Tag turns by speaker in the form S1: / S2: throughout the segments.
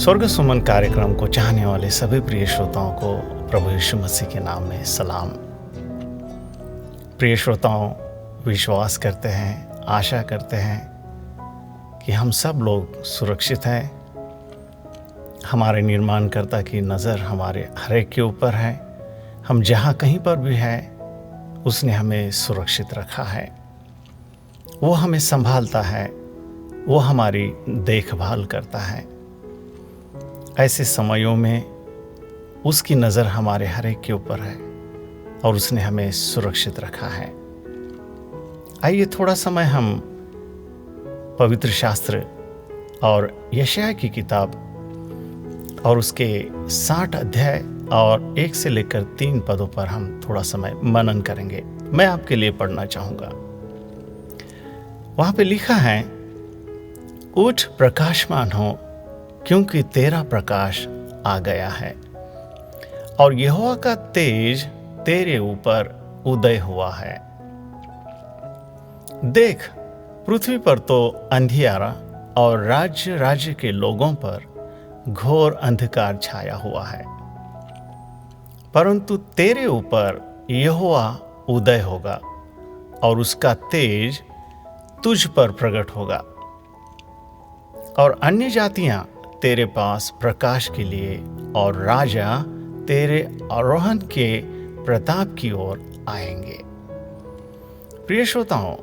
S1: स्वर्ग सुमन कार्यक्रम को चाहने वाले सभी प्रिय श्रोताओं को प्रभु यीशु मसीह के नाम में सलाम। प्रिय श्रोताओं, विश्वास करते हैं, आशा करते हैं कि हम सब लोग सुरक्षित हैं। हमारे निर्माणकर्ता की नज़र हमारे हर एक के ऊपर है। हम जहाँ कहीं पर भी हैं उसने हमें सुरक्षित रखा है। वो हमें संभालता है, वो हमारी देखभाल करता है। ऐसे समयों में उसकी नज़र हमारे हर एक के ऊपर है और उसने हमें सुरक्षित रखा है। आइए थोड़ा समय हम पवित्र शास्त्र और यशायाह की किताब और उसके 60 अध्याय और 1 से लेकर 3 पदों पर हम थोड़ा समय मनन करेंगे। मैं आपके लिए पढ़ना चाहूँगा। वहाँ पे लिखा है, उठ प्रकाशमान हो, क्योंकि तेरा प्रकाश आ गया है और यहोवा का तेज तेरे ऊपर उदय हुआ है। देख, पृथ्वी पर तो अंधियारा और राज्य राज्य के लोगों पर घोर अंधकार छाया हुआ है, परंतु तेरे ऊपर यहोवा उदय होगा और उसका तेज तुझ पर प्रकट होगा और अन्य जातियां तेरे पास प्रकाश के लिए और राजा तेरे आरोहण के प्रताप की ओर आएंगे। प्रिय श्रोताओं,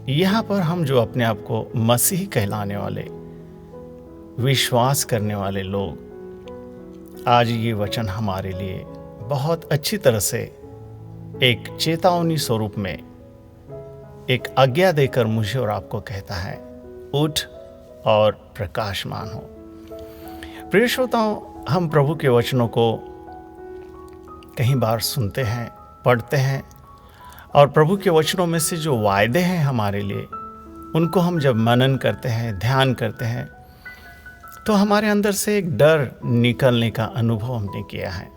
S1: यहाँ पर हम जो अपने आप को मसीह कहलाने वाले, विश्वास करने वाले लोग, आज ये वचन हमारे लिए बहुत अच्छी तरह से एक चेतावनी स्वरूप में एक आज्ञा देकर मुझे और आपको कहता है, उठ और प्रकाशमान हो। प्रिय श्रोताओं, हम प्रभु के वचनों को कई बार सुनते हैं, पढ़ते हैं और प्रभु के वचनों में से जो वायदे हैं हमारे लिए, उनको हम जब मनन करते हैं, ध्यान करते हैं, तो हमारे अंदर से एक डर निकलने का अनुभव हमने किया है।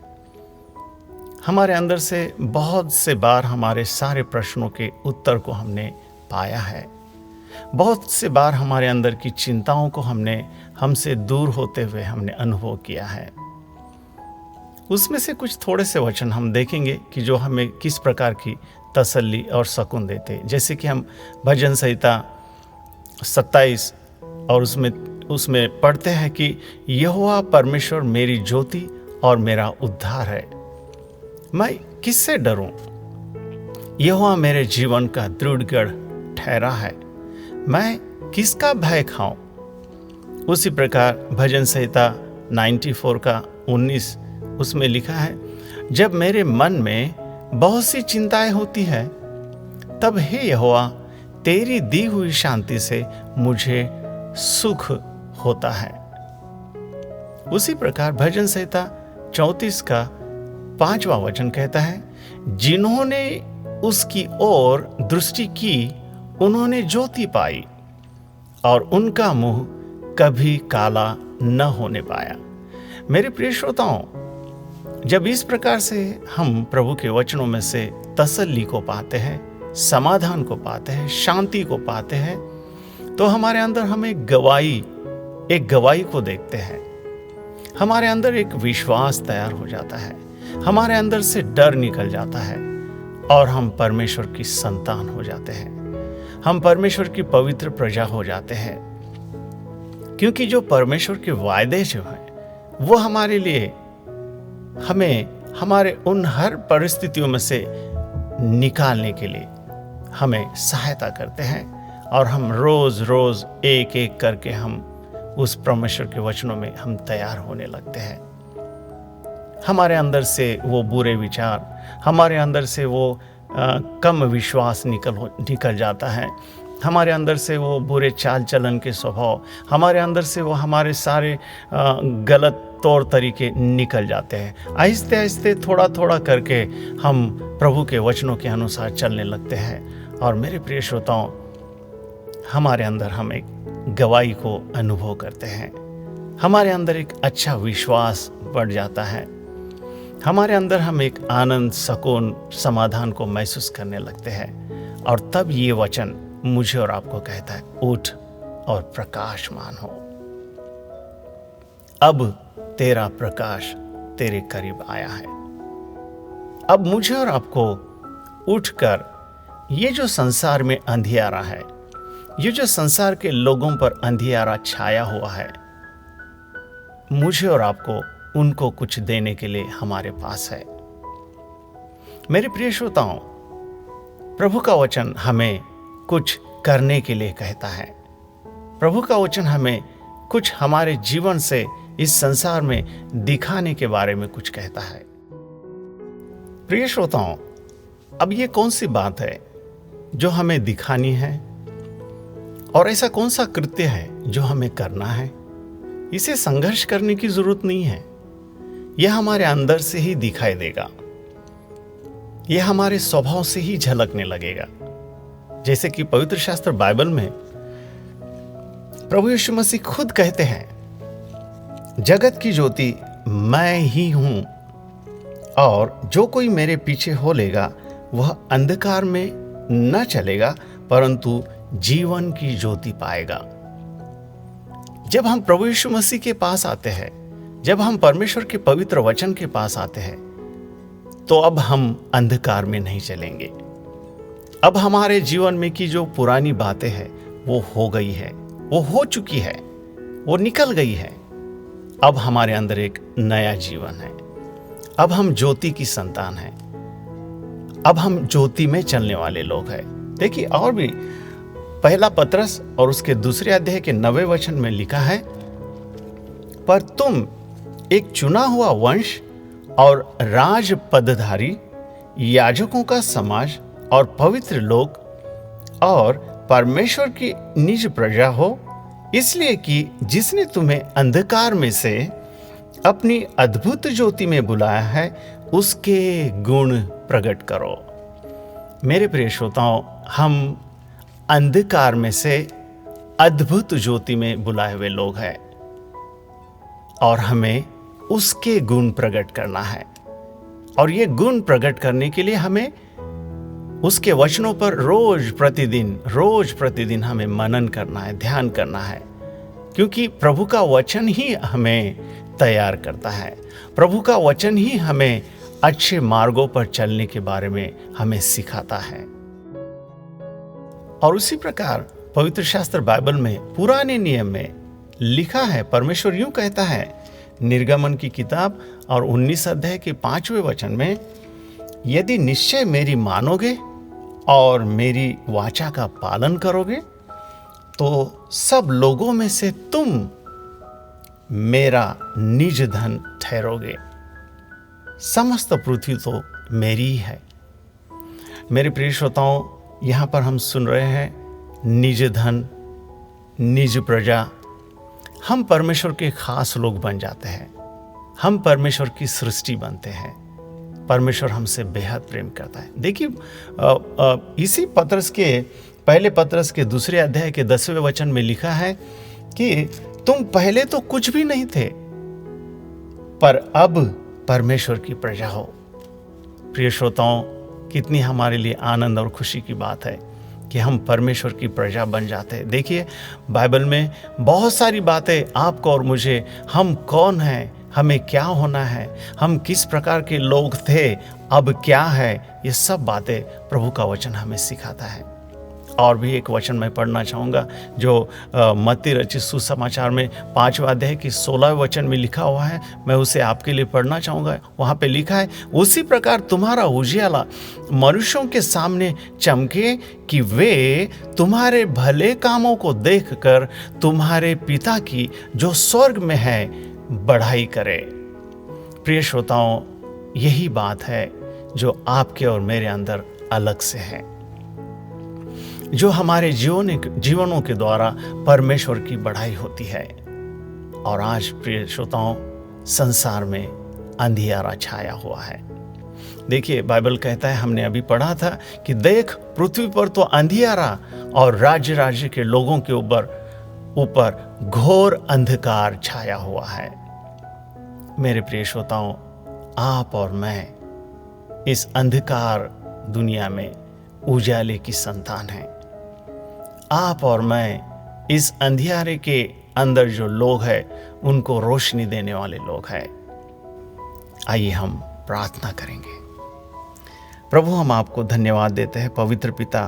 S1: हमारे अंदर से बहुत से बार हमारे सारे प्रश्नों के उत्तर को हमने पाया है। बहुत से बार हमारे अंदर की चिंताओं को हमसे दूर होते हुए हमने अनुभव किया है। उसमें से कुछ थोड़े से वचन हम देखेंगे कि जो हमें किस प्रकार की तसल्ली और सुकून देते। जैसे कि हम भजन संहिता 27 और उसमें पढ़ते हैं कि यहोवा परमेश्वर मेरी ज्योति और मेरा उद्धार है, मैं किससे डरूं? यहोवा मेरे जीवन का दृढ़ गढ़ ठहरा है, मैं किसका भय खाऊं? उसी प्रकार भजन संहिता 94 का 19 उसमें लिखा है, जब मेरे मन में बहुत सी चिंताएं होती है, तब हे यहोवा तेरी दी हुई शांति से मुझे सुख होता है। उसी प्रकार भजन संहिता 34 का 5वां वचन कहता है, जिन्होंने उसकी ओर दृष्टि की उन्होंने ज्योति पाई और उनका मुंह कभी काला न होने पाया। मेरे प्रिय श्रोताओं, जब इस प्रकार से हम प्रभु के वचनों में से तसल्ली को पाते हैं, समाधान को पाते हैं, शांति को पाते हैं, तो हमारे अंदर हम एक गवाही को देखते हैं। हमारे अंदर एक विश्वास तैयार हो जाता है, हमारे अंदर से डर निकल जाता है और हम परमेश्वर की संतान हो जाते हैं, हम परमेश्वर की पवित्र प्रजा हो जाते हैं। क्योंकि जो परमेश्वर के वायदे जो हैं वो हमारे लिए, हमें हमारे उन हर परिस्थितियों में से निकालने के लिए हमें सहायता करते हैं और हम रोज रोज एक एक करके हम उस परमेश्वर के वचनों में हम तैयार होने लगते हैं। हमारे अंदर से वो बुरे विचार, हमारे अंदर से वो कम विश्वास निकल जाता है, हमारे अंदर से वो बुरे चाल चलन के स्वभाव, हमारे अंदर से वो हमारे सारे गलत तौर तरीके निकल जाते हैं। आहिस्ते आहिस्ते थोड़ा थोड़ा करके हम प्रभु के वचनों के अनुसार चलने लगते हैं और मेरे प्रिय श्रोताओं, हमारे अंदर हम एक गवाही को अनुभव करते हैं, हमारे अंदर एक अच्छा विश्वास बढ़ जाता है, हमारे अंदर हम एक आनंद, सुकून, समाधान को महसूस करने लगते हैं और तब ये वचन मुझे और आपको कहता है, उठ और प्रकाशमान हो। अब तेरा प्रकाश तेरे करीब आया है। अब मुझे और आपको उठकर ये जो संसार में अंधियारा है, ये जो संसार के लोगों पर अंधियारा छाया हुआ है, मुझे और आपको उनको कुछ देने के लिए हमारे पास है। मेरे प्रिय श्रोताओं, प्रभु का वचन हमें कुछ करने के लिए कहता है। प्रभु का वचन हमें कुछ हमारे जीवन से इस संसार में दिखाने के बारे में कुछ कहता है। प्रिय श्रोताओं, अब ये कौन सी बात है जो हमें दिखानी है, और ऐसा कौन सा कृत्य है जो हमें करना है? इसे संघर्ष करने की जरूरत नहीं है। यह हमारे अंदर से ही दिखाई देगा, यह हमारे स्वभाव से ही झलकने लगेगा। जैसे कि पवित्र शास्त्र बाइबल में प्रभु यीशु मसीह खुद कहते हैं, जगत की ज्योति मैं ही हूं, और जो कोई मेरे पीछे हो लेगा वह अंधकार में न चलेगा परंतु जीवन की ज्योति पाएगा। जब हम प्रभु यीशु मसीह के पास आते हैं, जब हम परमेश्वर के पवित्र वचन के पास आते हैं, तो अब हम अंधकार में नहीं चलेंगे। अब हमारे जीवन में की जो पुरानी बातें हैं वो हो गई है, वो हो चुकी है, वो निकल गई है। अब हमारे अंदर एक नया जीवन है। अब हम ज्योति की संतान हैं। अब हम ज्योति में चलने वाले लोग हैं। देखिए, और भी पहला पत्रस और उसके दूसरे अध्याय के 9वें वचन में लिखा है, पर तुम एक चुना हुआ वंश और राज पदधारी, याजकों का समाज और पवित्र लोग और परमेश्वर की निज प्रजा हो, इसलिए कि जिसने तुम्हें अंधकार में से अपनी अद्भुत ज्योति में बुलाया है उसके गुण प्रकट करो। मेरे प्रिय श्रोताओं, हम अंधकार में से अद्भुत ज्योति में बुलाए हुए लोग हैं, और हमें उसके गुण प्रकट करना है। और ये गुण प्रकट करने के लिए हमें उसके वचनों पर रोज प्रतिदिन हमें मनन करना है, ध्यान करना है, क्योंकि प्रभु का वचन ही हमें तैयार करता है। प्रभु का वचन ही हमें अच्छे मार्गों पर चलने के बारे में हमें सिखाता है। और उसी प्रकार पवित्र शास्त्र बाइबल में पुराने नियम में लिखा है, परमेश्वर यूं कहता है निर्गमन की किताब और 19 अध्याय के 5वें वचन में, यदि निश्चय मेरी मानोगे और मेरी वाचा का पालन करोगे तो सब लोगों में से तुम मेरा निज धन ठहरोगे। समस्त पृथ्वी तो मेरी ही है। मेरे प्रिय श्रोताओं, यहाँ पर हम सुन रहे हैं निज धन, निज प्रजा। हम परमेश्वर के खास लोग बन जाते हैं, हम परमेश्वर की सृष्टि बनते हैं। परमेश्वर हमसे बेहद प्रेम करता है। देखिए, इसी पत्रस के पहले पत्रस के दूसरे अध्याय के 10वें वचन में लिखा है कि तुम पहले तो कुछ भी नहीं थे, पर अब परमेश्वर की प्रजा हो। प्रिय श्रोताओं, कितनी हमारे लिए आनंद और खुशी की बात है कि हम परमेश्वर की प्रजा बन जाते हैं। देखिए, बाइबल में बहुत सारी बातें आपको और मुझे, हम कौन हैं, हमें क्या होना है, हम किस प्रकार के लोग थे, अब क्या है, ये सब बातें प्रभु का वचन हमें सिखाता है। और भी एक वचन मैं पढ़ना चाहूँगा जो मत्ती रचित सुसमाचार में 5वें अध्याय की 16वें वचन में लिखा हुआ है। मैं उसे आपके लिए पढ़ना चाहूँगा। वहाँ पे लिखा है, उसी प्रकार तुम्हारा उजियाला मनुष्यों के सामने चमके कि वे तुम्हारे भले कामों को देखकर तुम्हारे पिता की जो स्वर्ग में है बढ़ाई करे। प्रिय श्रोताओं, यही बात है जो आपके और मेरे अंदर अलग से है, जो हमारे जीवनों के द्वारा परमेश्वर की बढ़ाई होती है। और आज प्रिय श्रोताओं, संसार में अंधियारा छाया हुआ है। देखिए, बाइबल कहता है, हमने अभी पढ़ा था कि देख, पृथ्वी पर तो अंधियारा और राज्य के लोगों के ऊपर घोर अंधकार छाया हुआ है। मेरे प्रिय श्रोताओं, आप और मैं इस अंधकार दुनिया में उजाले की संतान हैं। आप और मैं इस अंधियारे के अंदर जो लोग हैं उनको रोशनी देने वाले लोग हैं। आइए हम प्रार्थना करेंगे। प्रभु, हम आपको धन्यवाद देते हैं पवित्र पिता,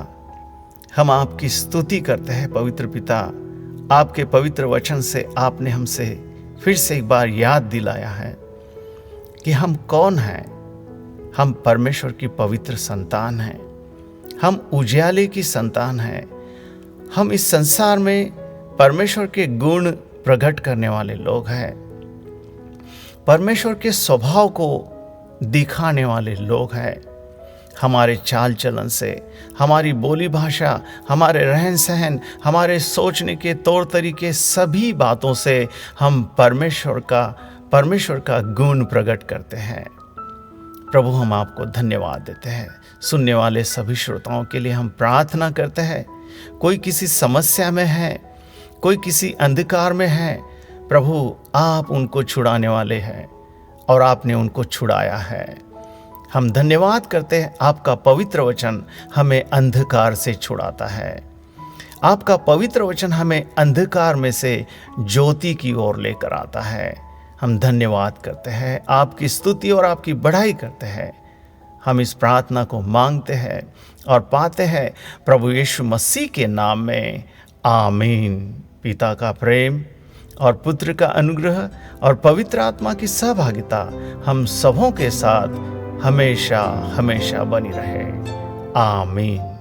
S1: हम आपकी स्तुति करते हैं पवित्र पिता। आपके पवित्र वचन से आपने हमसे फिर से एक बार याद दिलाया है कि हम कौन हैं। हम परमेश्वर की पवित्र संतान हैं, हम उजियाले की संतान हैं। हम इस संसार में परमेश्वर के गुण प्रकट करने वाले लोग हैं, परमेश्वर के स्वभाव को दिखाने वाले लोग हैं। हमारे चाल चलन से, हमारी बोली भाषा, हमारे रहन सहन, हमारे सोचने के तौर तरीके, सभी बातों से हम परमेश्वर का गुण प्रकट करते हैं। प्रभु, हम आपको धन्यवाद देते हैं। सुनने वाले सभी श्रोताओं के लिए हम प्रार्थना करते हैं। कोई किसी समस्या में है, कोई किसी अंधकार में है, प्रभु आप उनको छुड़ाने वाले हैं और आपने उनको छुड़ाया है। हम धन्यवाद करते हैं, आपका पवित्र वचन हमें अंधकार से छुड़ाता है। आपका पवित्र वचन हमें अंधकार में से ज्योति की ओर लेकर आता है। हम धन्यवाद करते हैं, आपकी स्तुति और आपकी बढ़ाई करते हैं। हम इस प्रार्थना को मांगते हैं और पाते हैं प्रभु यीशु मसीह के नाम में, आमीन। पिता का प्रेम और पुत्र का अनुग्रह और पवित्र आत्मा की सहभागिता हम सबों के साथ हमेशा हमेशा बनी रहे, आमीन।